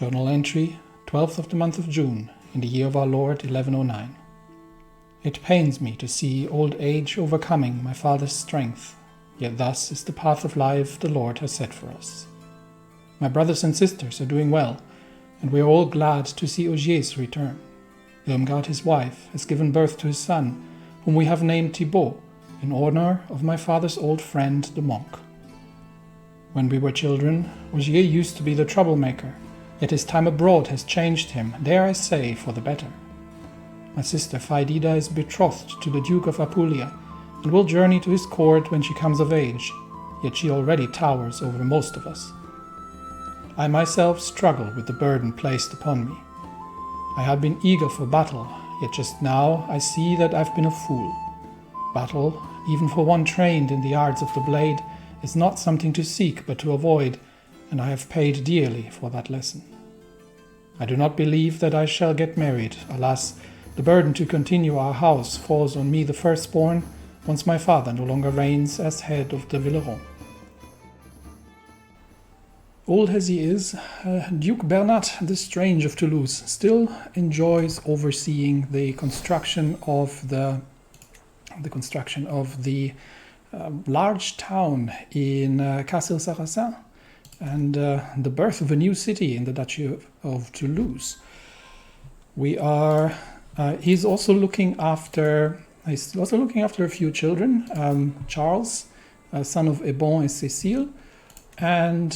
Journal entry, 12th of the month of June, in the year of our Lord 1109. It pains me to see old age overcoming my father's strength, yet thus is the path of life the Lord has set for us. My brothers and sisters are doing well, and we are all glad to see Ogier's return. Irmgard, his wife, has given birth to his son, whom we have named Thibaut, in honor of my father's old friend, the monk. When we were children, Ogier used to be the troublemaker, yet his time abroad has changed him, dare I say, for the better. My sister Faidida is betrothed to the Duke of Apulia, and will journey to his court when she comes of age, yet she already towers over most of us. I myself struggle with the burden placed upon me. I had been eager for battle, yet just now I see that I've been a fool. Battle, even for one trained in the arts of the blade, is not something to seek but to avoid, and I have paid dearly for that lesson. I do not believe that I shall get married. Alas, the burden to continue our house falls on me, the firstborn, once my father no longer reigns as head of the Villeron. Old as he is, Duke Bernat the Strange of Toulouse still enjoys overseeing the construction of the large town in Castel-Sarrazin, and the birth of a new city in the Duchy of Toulouse. He's also looking after a few children. Charles, son of Ebon and Cécile, and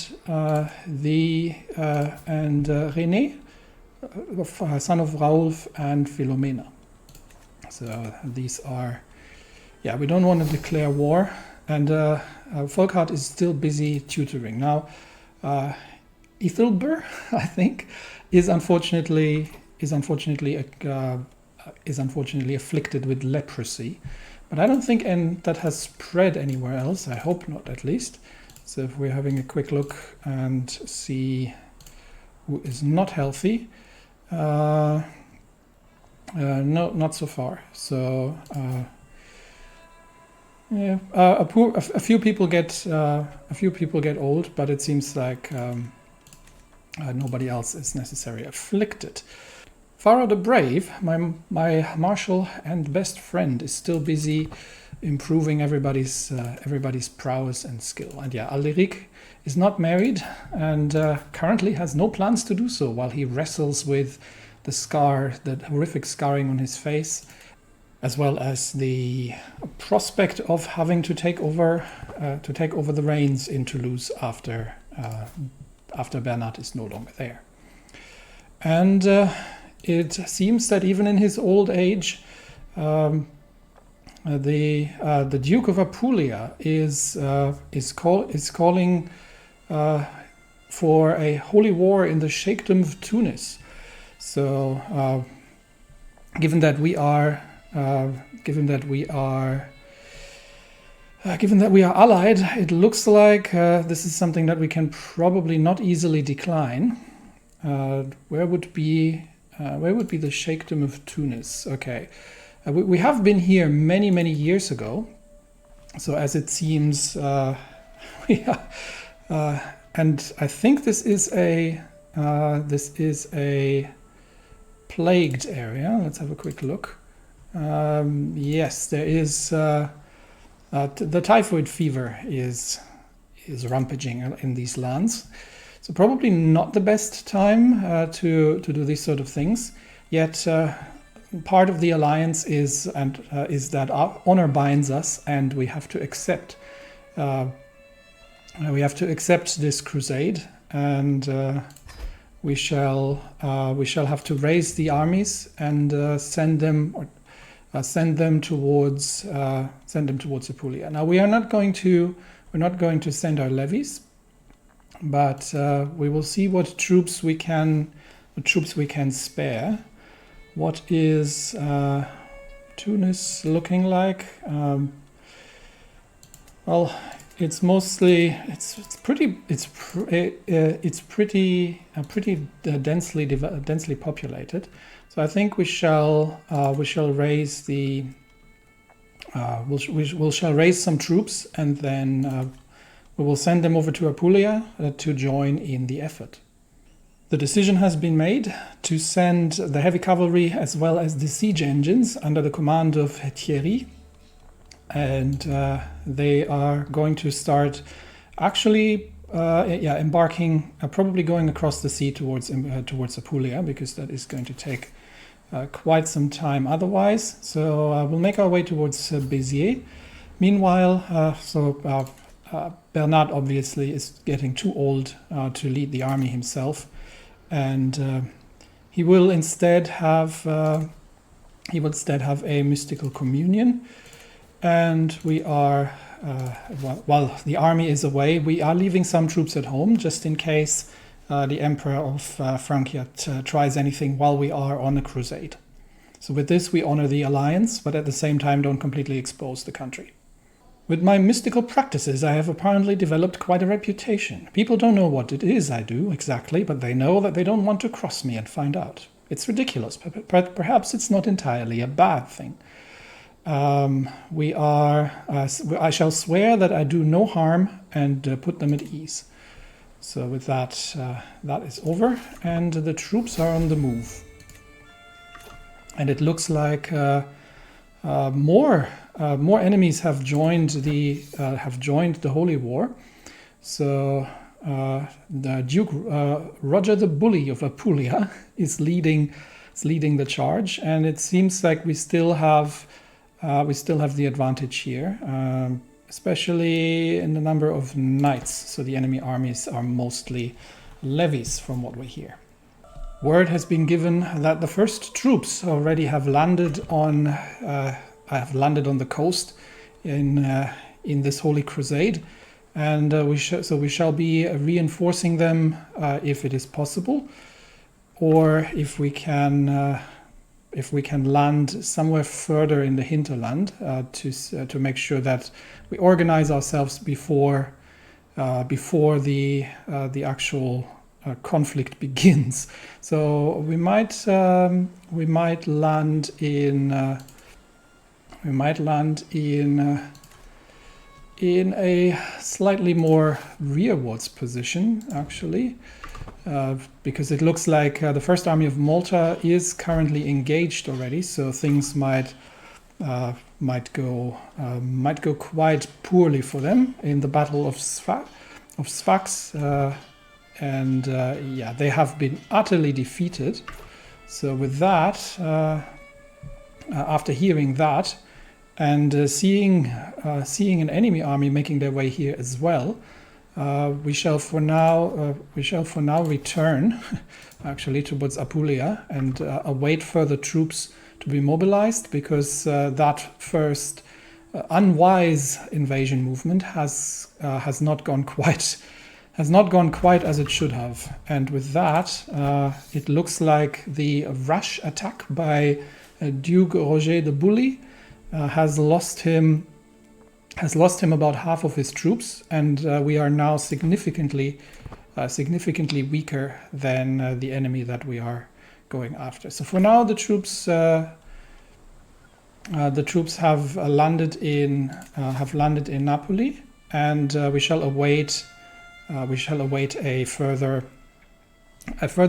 René, son of Raoulf and Philomena. So these are, we don't want to declare war, and Volkart is still busy tutoring. Now, Ethelber, I think, is unfortunately afflicted with leprosy, but I don't think that has spread anywhere else. I hope not, at least. So if we're having a quick look and see who is not healthy, no, not so far. So a few people get old, but it seems like nobody else is necessarily afflicted. Farah the Brave, my marshal and best friend, is still busy improving everybody's prowess and skill. And Alderic is not married and currently has no plans to do so, while he wrestles with the horrific scarring on his face, as well as the prospect of having to take over the reins in Toulouse after Bernat is no longer there. And it seems that even in his old age, the Duke of Apulia is calling for a holy war in the Sheikhdom of Tunis. So, given that we are allied, it looks like this is something that we can probably not easily decline. Where would be the Sheikhdom of Tunis? Okay, we have been here many years ago, so as it seems, and I think this is a plagued area. Let's have a quick look. Yes, there is. The typhoid fever is rampaging in these lands. So probably not the best time to do these sort of things. Yet part of the alliance is that our honor binds us, and we have to accept this crusade, and we shall have to raise the armies and send them towards Apulia. Now we're not going to send our levies, but we will see what troops we can spare. What is Tunis looking like? Well, it's pretty densely populated. So I think we shall raise some troops, and then we will send them over to Apulia to join in the effort. The decision has been made to send the heavy cavalry as well as the siege engines under the command of Thierry, and they are going to start actually embarking, probably going across the sea towards Apulia, because that is going to take quite some time otherwise. So we'll make our way towards Béziers. Meanwhile, Bernat obviously is getting too old to lead the army himself, and he will instead have a mystical communion. And we are, while the army is away, we are leaving some troops at home just in case the Emperor of Francia tries anything while we are on a crusade. So with this, we honor the alliance, but at the same time don't completely expose the country. With my mystical practices, I have apparently developed quite a reputation. People don't know what it is I do exactly, but they know that they don't want to cross me and find out. It's ridiculous, but perhaps it's not entirely a bad thing. I shall swear that I do no harm and put them at ease. So with that, that is over, and the troops are on the move. And it looks like more enemies have joined the Holy War. So the Duke Roger the Bully of Apulia is leading the charge, and it seems like we still have the advantage here, especially in the number of knights. So the enemy armies are mostly levies, from what we hear. Word has been given that the first troops already have landed on the coast in this Holy Crusade, and we shall be reinforcing them if it is possible, or if we can land somewhere further in the hinterland to make sure that we organize ourselves before the actual conflict begins. So we might land in a slightly more rearwards position, actually. Because it looks like the First Army of Malta is currently engaged already, so things might go quite poorly for them in the Battle of Sfax, and they have been utterly defeated. So with that, after hearing that and seeing an enemy army making their way here as well, we shall for now return actually towards Apulia and await further troops to be mobilized, because that first unwise invasion movement has not gone quite as it should have. And with that, it looks like the rush attack by Duke Roger the Bully has lost him about half of his troops, and we are now significantly weaker than the enemy that we are going after. So for now, the troops have landed in Napoli, and we shall await a further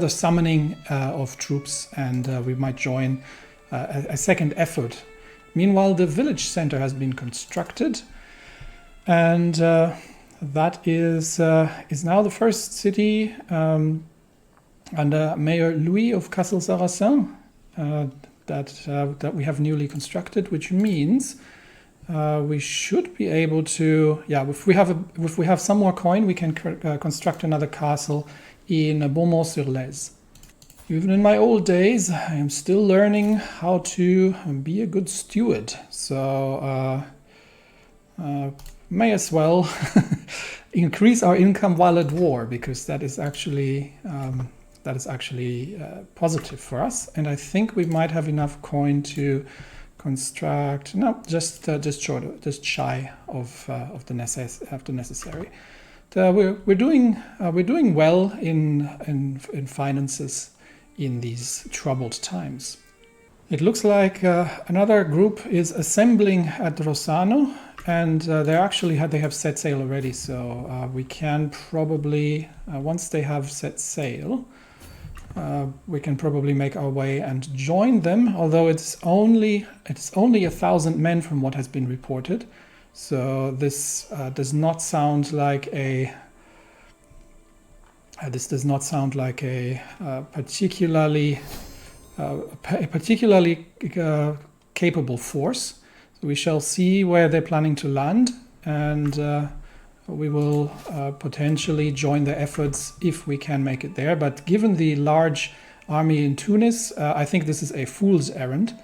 summoning of troops, and we might join a second effort. Meanwhile, the village center has been constructed, and that is now the first city under Mayor Louis of Castle-Sarrazin that we have newly constructed, which means we should be able to, if we have some more coin, we can construct another castle in Beaumont-sur-Lez. Even in my old days, I am still learning how to be a good steward. So may as well increase our income while at war, because that is actually positive for us. And I think we might have enough coin to construct, just shy of the necessary. We're doing well in finances in these troubled times. It looks like another group is assembling at Rossano, and they have set sail already. So we can probably, once they have set sail, we can probably make our way and join them, although it's only 1,000 men from what has been reported. So this does not sound like a particularly capable force. So we shall see where they're planning to land, and we will potentially join their efforts if we can make it there. But given the large army in Tunis, I think this is a fool's errand,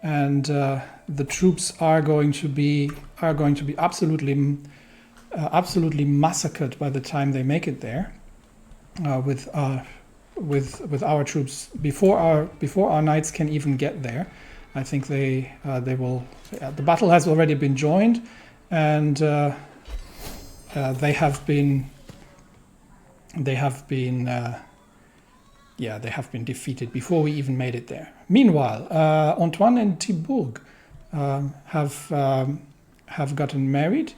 and the troops are going to be absolutely massacred by the time they make it there. With our troops before our knights can even get there. I think they will. The battle has already been joined, and they have been defeated before we even made it there. Meanwhile, Antoine and Thibaug have gotten married.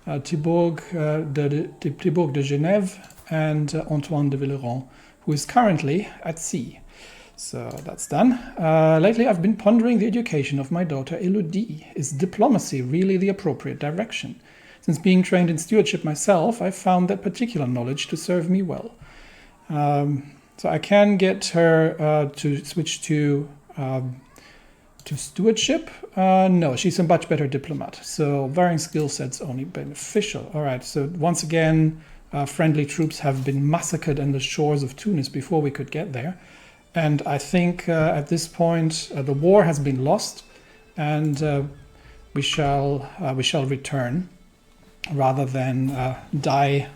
Thibaug de Genève and Antoine de Villeron, who is currently at sea. So that's done. Lately I've been pondering the education of my daughter Elodie. Is diplomacy really the appropriate direction? Since being trained in stewardship myself, I've found that particular knowledge to serve me well. So I can get her to switch to stewardship. No, she's a much better diplomat. So varying skill sets only beneficial. All right, so once again, friendly troops have been massacred on the shores of Tunis before we could get there. And I think at this point the war has been lost, and we shall return rather than die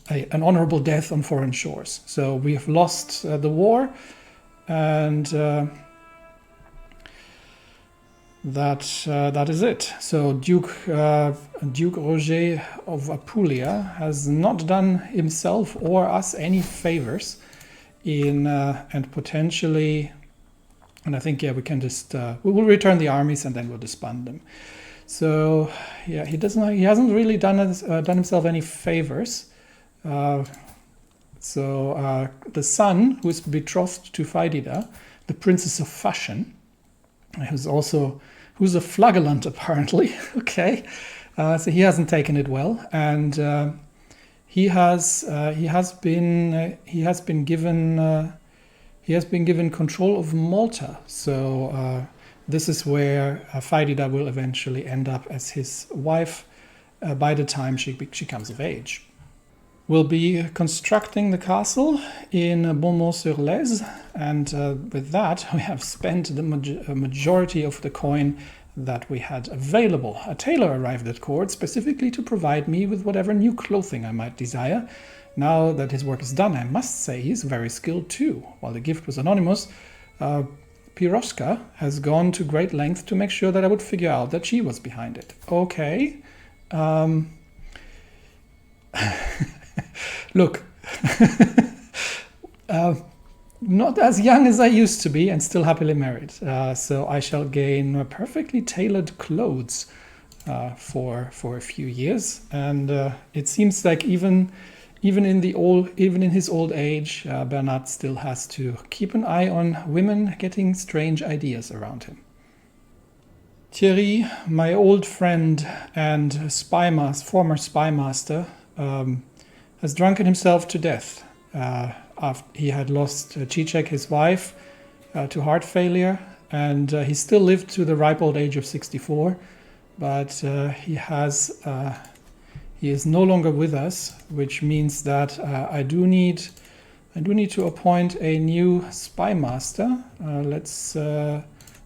an honorable death on foreign shores. So we have lost the war, and that is it. So Duke Roger of Apulia has not done himself or us any favors in and potentially, and I think we can just we will return the armies and then we'll disband them. So yeah, he hasn't really done himself any favors. So the son, who is betrothed to Faidida, the Princess of Fashion, who's a flagellant apparently. Okay, so he hasn't taken it well, and he has been given control of Malta. So this is where Faidida will eventually end up as his wife by the time she comes of age. We'll be constructing the castle in Beaumont-sur-Lèze, and with that we have spent the majority of the coin that we had available. A tailor arrived at court specifically to provide me with whatever new clothing I might desire. Now that his work is done, I must say he's very skilled too. While the gift was anonymous, Piroska has gone to great length to make sure that I would figure out that she was behind it. Okay. Look, not as young as I used to be and still happily married. So I shall gain perfectly tailored clothes for a few years. And it seems like even in his old age, Bernat still has to keep an eye on women getting strange ideas around him. Thierry, my old friend and former spy master, has drunken himself to death after he had lost Cicek, his wife, to heart failure, and he still lived to the ripe old age of 64, but he is no longer with us, which means that I do need to appoint a new spy master. Let's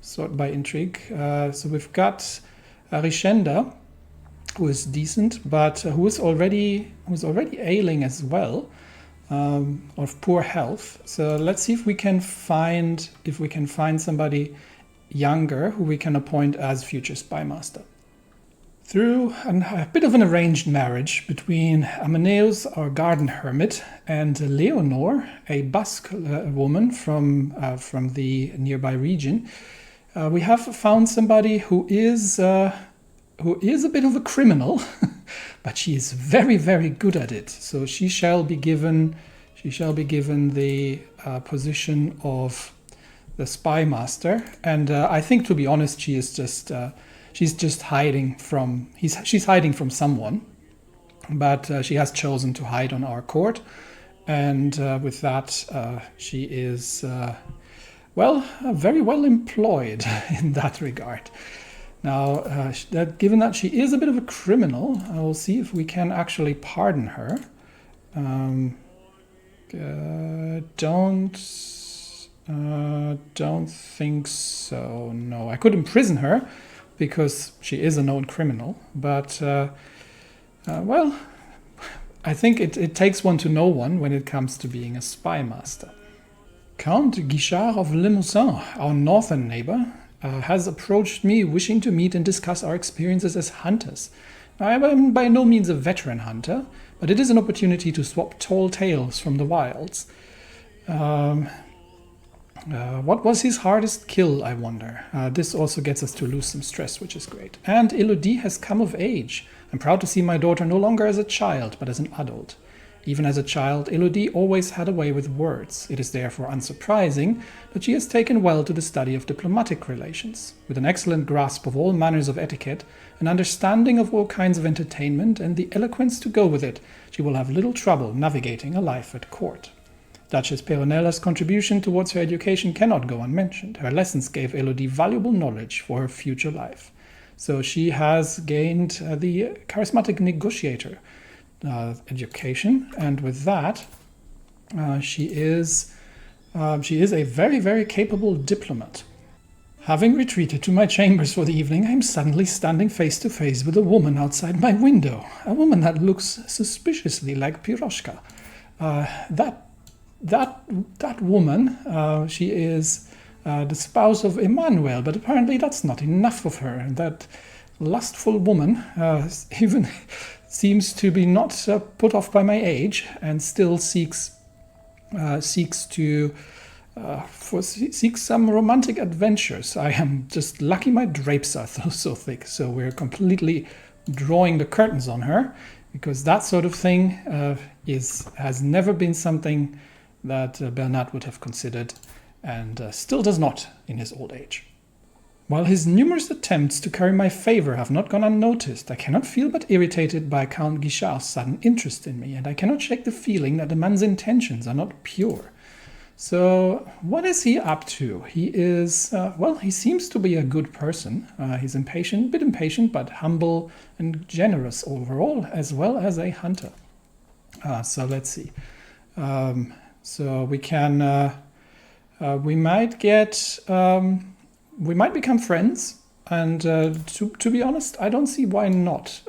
sort by intrigue. So we've got Rishenda, who is decent, but who's already ailing as well, of poor health. So let's see if we can find somebody younger who we can appoint as future spy master. Through a bit of an arranged marriage between Amaneus, our garden hermit, and Leonor, a Basque woman from the nearby region, we have found somebody who is who is a bit of a criminal, but she is very, very good at it. So she shall be given the position of the spy master. And I think, to be honest, she's just hiding from she's hiding from someone, but she has chosen to hide on our court, and with that she is very well employed in that regard. Now, given that she is a bit of a criminal, I will see if we can actually pardon her. Don't think so. No, I could imprison her because she is a known criminal. But I think it takes one to know one when it comes to being a spy master. Count Guichard of Limousin, our northern neighbor, has approached me wishing to meet and discuss our experiences as hunters. I am by no means a veteran hunter, but it is an opportunity to swap tall tales from the wilds. What was his hardest kill, I wonder? This also gets us to lose some stress, which is great. And Elodie has come of age. I'm proud to see my daughter no longer as a child, but as an adult. Even as a child, Elodie always had a way with words. It is therefore unsurprising that she has taken well to the study of diplomatic relations. With an excellent grasp of all manners of etiquette, an understanding of all kinds of entertainment, and the eloquence to go with it, she will have little trouble navigating a life at court. Duchess Peronella's contribution towards her education cannot go unmentioned. Her lessons gave Elodie valuable knowledge for her future life. So she has gained the charismatic negotiator education, and with that, she is a very, very capable diplomat. Having retreated to my chambers for the evening, I am suddenly standing face to face with a woman outside my window. A woman that looks suspiciously like Piroshka. That woman, she is the spouse of Emmanuel, but apparently that's not enough of her. That lustful woman even seems to be not put off by my age, and still seeks some romantic adventures. I am just lucky my drapes are so thick, so we're completely drawing the curtains on her, because that sort of thing has never been something that Bernat would have considered, and still does not in his old age. While his numerous attempts to curry my favor have not gone unnoticed, I cannot feel but irritated by Count Guichard's sudden interest in me, and I cannot shake the feeling that the man's intentions are not pure. So, what is he up to? He is, he seems to be a good person. He's impatient, a bit impatient, but humble and generous overall, as well as a hunter. So let's see. So we can, we might become friends, and to be honest, I don't see why not.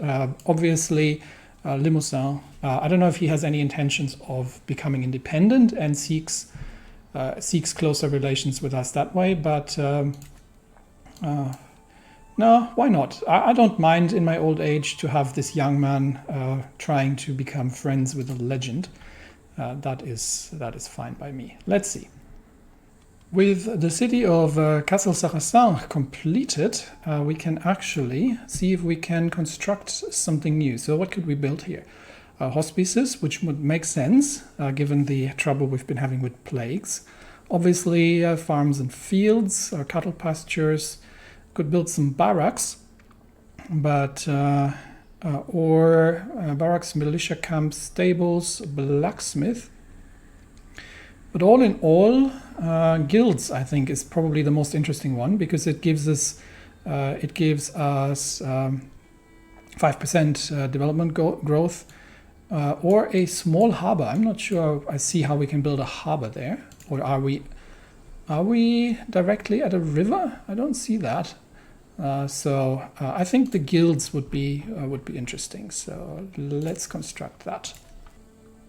Obviously, Limousin, I don't know if he has any intentions of becoming independent and seeks closer relations with us that way, but no, why not? I don't mind in my old age to have this young man trying to become friends with a legend. That is fine by me. Let's see. With the city of Castle Sarrazin completed, we can actually see if we can construct something new. So what could we build here? Hospices, which would make sense given the trouble we've been having with plagues. Obviously, farms and fields, cattle pastures. Could build some barracks, but barracks, militia camps, stables, blacksmith. But all in all, guilds, I think, is probably the most interesting one, because it gives us 5% development growth, or a small harbor. I'm not sure I see how we can build a harbor there. Or are we directly at a river? I don't see that. So I think the guilds would be interesting. So let's construct that.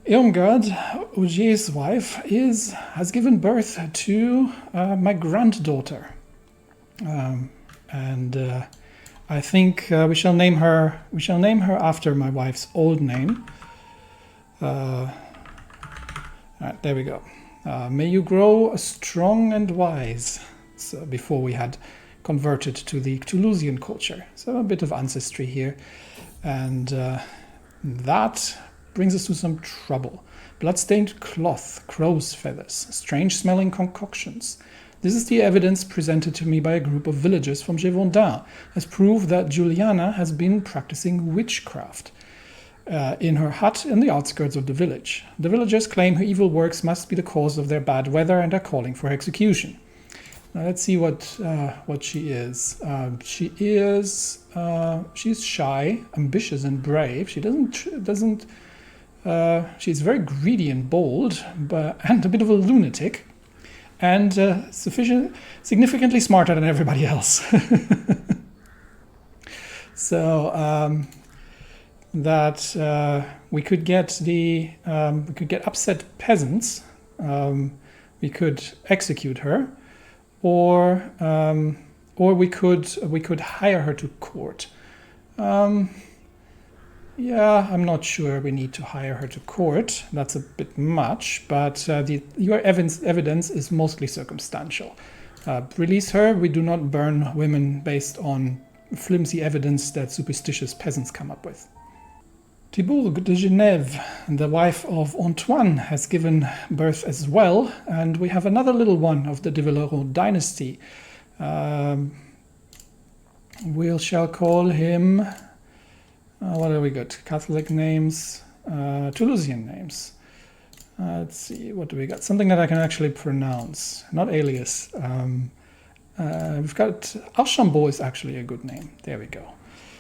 Irmgard, Augier's wife, has given birth to my granddaughter, and I think we shall name her after my wife's old name. All right, there we go. May you grow strong and wise. So before we had converted to the Toulousian culture. So a bit of ancestry here. And that brings us to some trouble. Bloodstained cloth, crow's feathers, strange smelling concoctions. This is the evidence presented to me by a group of villagers from Gévaudan as proof that Juliana has been practicing witchcraft in her hut in the outskirts of the village. The villagers claim her evil works must be the cause of their bad weather and are calling for execution. Now let's see what she is. She's shy, ambitious, and brave. She's very greedy and bold, and a bit of a lunatic, and significantly smarter than everybody else. So we could get upset peasants. We could execute her, or we could hire her to court. Yeah, I'm not sure we need to hire her to court. That's a bit much, but your evidence is mostly circumstantial. Release her. We do not burn women based on flimsy evidence that superstitious peasants come up with. Thibault de Genève, the wife of Antoine, has given birth as well, and we have another little one of the de Villeroy dynasty. We shall call him... what have we got? Catholic names, Toulousian names. Let's see, what do we got? Something that I can actually pronounce, not alias. We've got Archambault is actually a good name. There we go.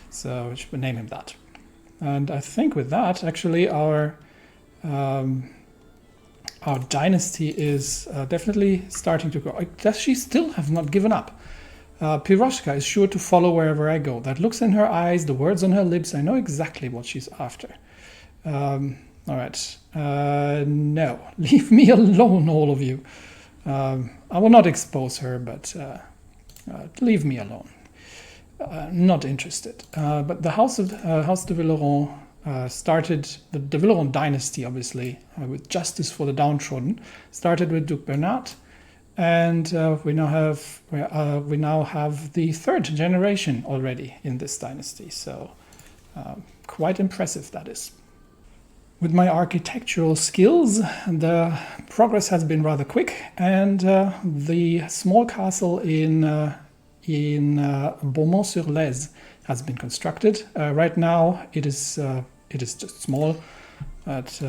So we should name him that. And I think with that, actually, our dynasty is definitely starting to grow. Does she still have not given up? Piroshka is sure to follow wherever I go. That looks in her eyes, the words on her lips, I know exactly what she's after. All right. No, leave me alone, all of you. I will not expose her, but leave me alone. Not interested. But the House de Villeroy started, the de Villeroy dynasty, obviously, with justice for the downtrodden, started with Duke Bernat. And we now have the third generation already in this dynasty, so quite impressive that is. With my architectural skills, the progress has been rather quick, and the small castle in Beaumont-sur-Lèze has been constructed. Right now, it is just small, but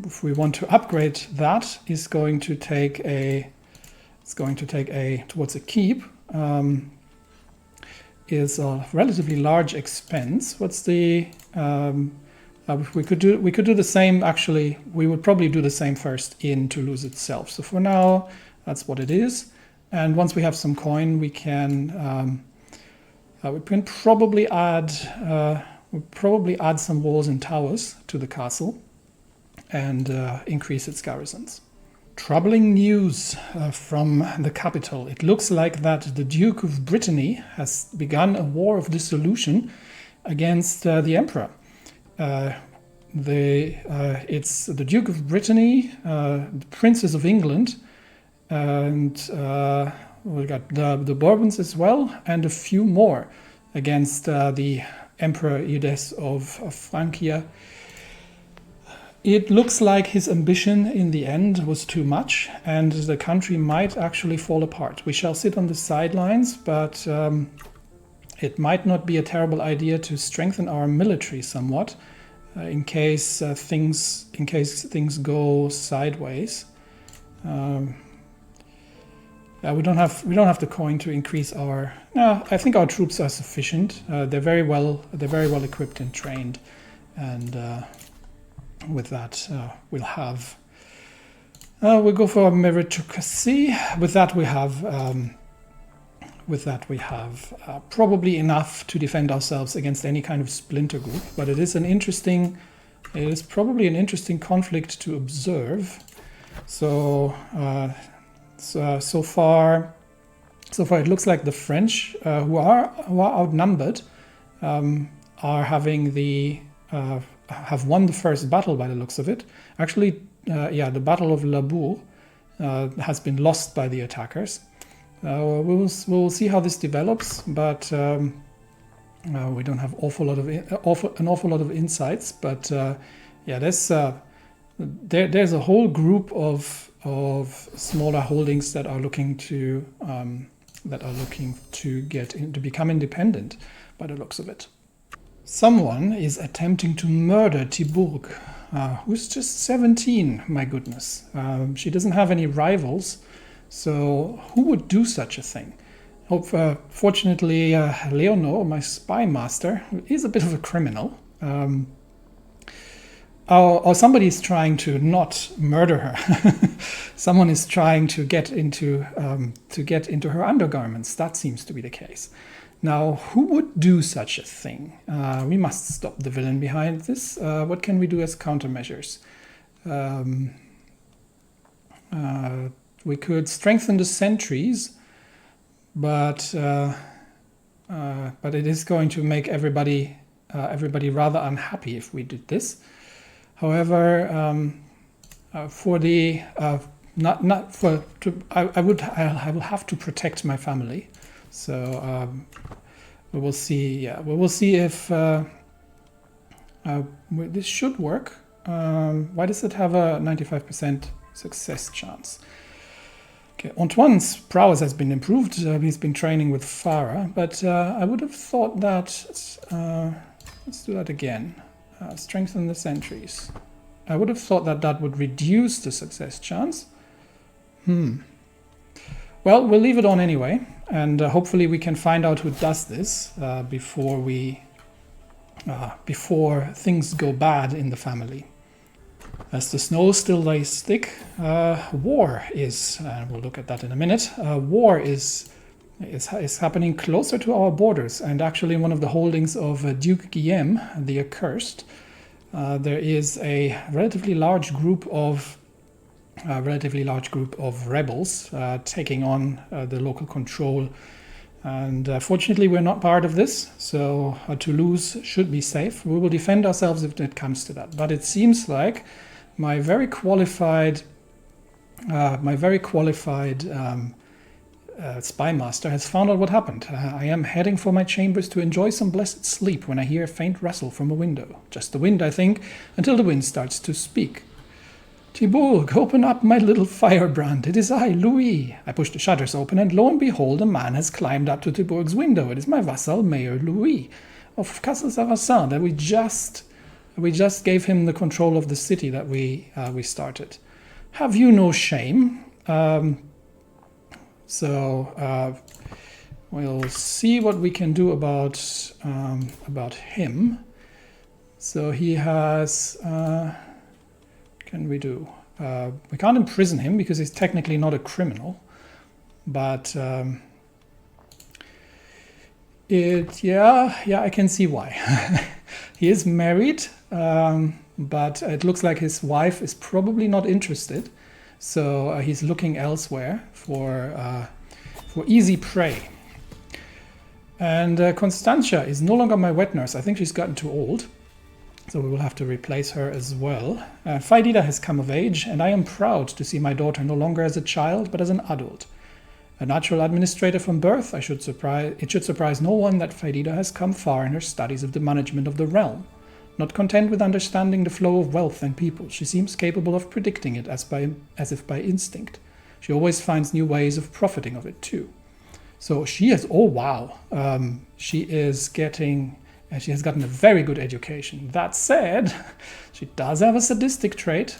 if we want to upgrade that, it's going to take towards a keep, is a relatively large expense. What's the we could do the same. Actually, we would probably do the same first in Toulouse itself. So for now, that's what it is. And once we have some coin, we can probably add some walls and towers to the castle and increase its garrisons. Troubling news from the capital. It looks like that the Duke of Brittany has begun a war of dissolution against the Emperor. It's the Duke of Brittany, the Princes of England, and we got the Bourbons as well, and a few more against the Emperor Eudes of Francia. It looks like his ambition in the end was too much, and the country might actually fall apart. We shall sit on the sidelines, but it might not be a terrible idea to strengthen our military somewhat in case things go sideways. We don't have the coin to increase our. No, I think our troops are sufficient. They're very well equipped and trained, and. With that, we'll go for meritocracy. With that, we have probably enough to defend ourselves against any kind of splinter group. But it is probably an interesting conflict to observe. So far, it looks like the French, who are outnumbered, have won the first battle by the looks of it. Actually, the Battle of Labour has been lost by the attackers. We will see how this develops, but we don't have an awful lot of insights. But yeah, there's a whole group of smaller holdings that are looking to become independent, by the looks of it. Someone is attempting to murder Thibault, who's just 17. My goodness, she doesn't have any rivals. So who would do such a thing? Fortunately, Leonor, my spy master, is a bit of a criminal. Or somebody is trying to not murder her. Someone is trying to get into her undergarments. That seems to be the case. Now, who would do such a thing? We must stop the villain behind this. What can we do as countermeasures? We could strengthen the sentries, but it is going to make everybody rather unhappy if we did this. However, I will have to protect my family, so we will see. Yeah, we will see if this should work. Why does it have a 95% success chance? Okay, Antoine's prowess has been improved. He's been training with Farah, but I would have thought that. Let's do that again. Strengthen the sentries. I would have thought that would reduce the success chance. Well, we'll leave it on anyway, and hopefully we can find out who does this before things go bad in the family. As the snow still lays thick, war is, and we'll look at that in a minute, war is happening closer to our borders, and actually in one of the holdings of Duke Guillaume, the Accursed, there is a relatively large group of rebels taking on the local control. And fortunately, we're not part of this, so Toulouse should be safe. We will defend ourselves if it comes to that. But it seems like my very qualified spy master has found out what happened. I am heading for my chambers to enjoy some blessed sleep when I hear a faint rustle from a window. Just the wind, I think, until the wind starts to speak. Thibault, open up, my little firebrand. It is I, Louis. I push the shutters open, and lo and behold, a man has climbed up to Thibault's window. It is my vassal, Mayor Louis, of Castle Sarrazin, that we just gave him the control of the city that we started. Have you no shame? We'll see what we can do about him. So he has. Can we do? We can't imprison him because he's technically not a criminal, but I can see why. He is married, but it looks like his wife is probably not interested, so he's looking elsewhere for easy prey. And Constantia is no longer my wet nurse. I think she's gotten too old. So we will have to replace her as well. Faidida has come of age, and I am proud to see my daughter no longer as a child, but as an adult. A natural administrator from birth, it should surprise no one that Faidida has come far in her studies of the management of the realm. Not content with understanding the flow of wealth and people, she seems capable of predicting it as if by instinct. She always finds new ways of profiting of it too. So she is, she has gotten a very good education. That said, she does have a sadistic trait,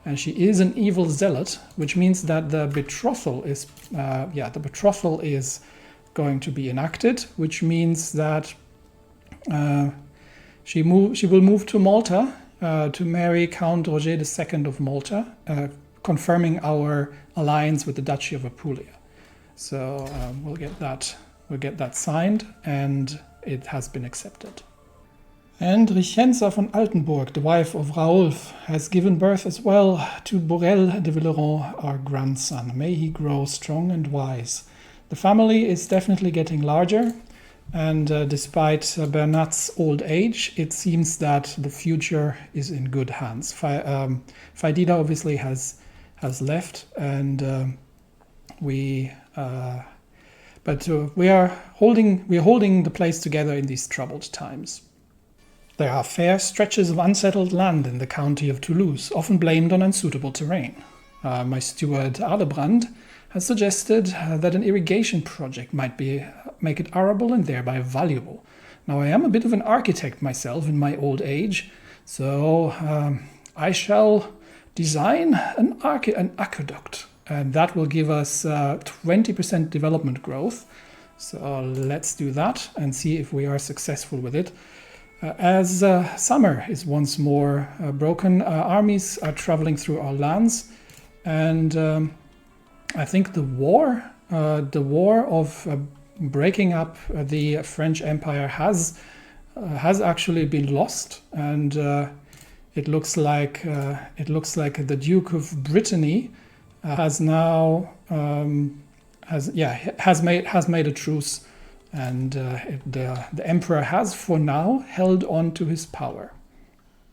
and she is an evil zealot, which means that the betrothal is going to be enacted, which means that she will move to Malta to marry Count Roger II of Malta, confirming our alliance with the Duchy of Apulia. So we'll get that signed, and it has been accepted. And Richenza von Altenburg, the wife of Raoulf, has given birth as well to Borel de Villeron, our grandson. May he grow strong and wise. The family is definitely getting larger, and despite Bernat's old age, it seems that the future is in good hands. Faidida obviously has left, and We are holding the place together in these troubled times. There are fair stretches of unsettled land in the county of Toulouse, often blamed on unsuitable terrain. My steward Aldebrand has suggested that an irrigation project might make it arable and thereby valuable. Now, I am a bit of an architect myself in my old age, so I shall design an aqueduct, and that will give us 20% development growth. So let's do that and see if we are successful with it. As summer is once more broken, armies are traveling through our lands, and I think the war of breaking up the French Empire has actually been lost, and it looks like the Duke of Brittany has now made a truce, and the emperor has for now held on to his power.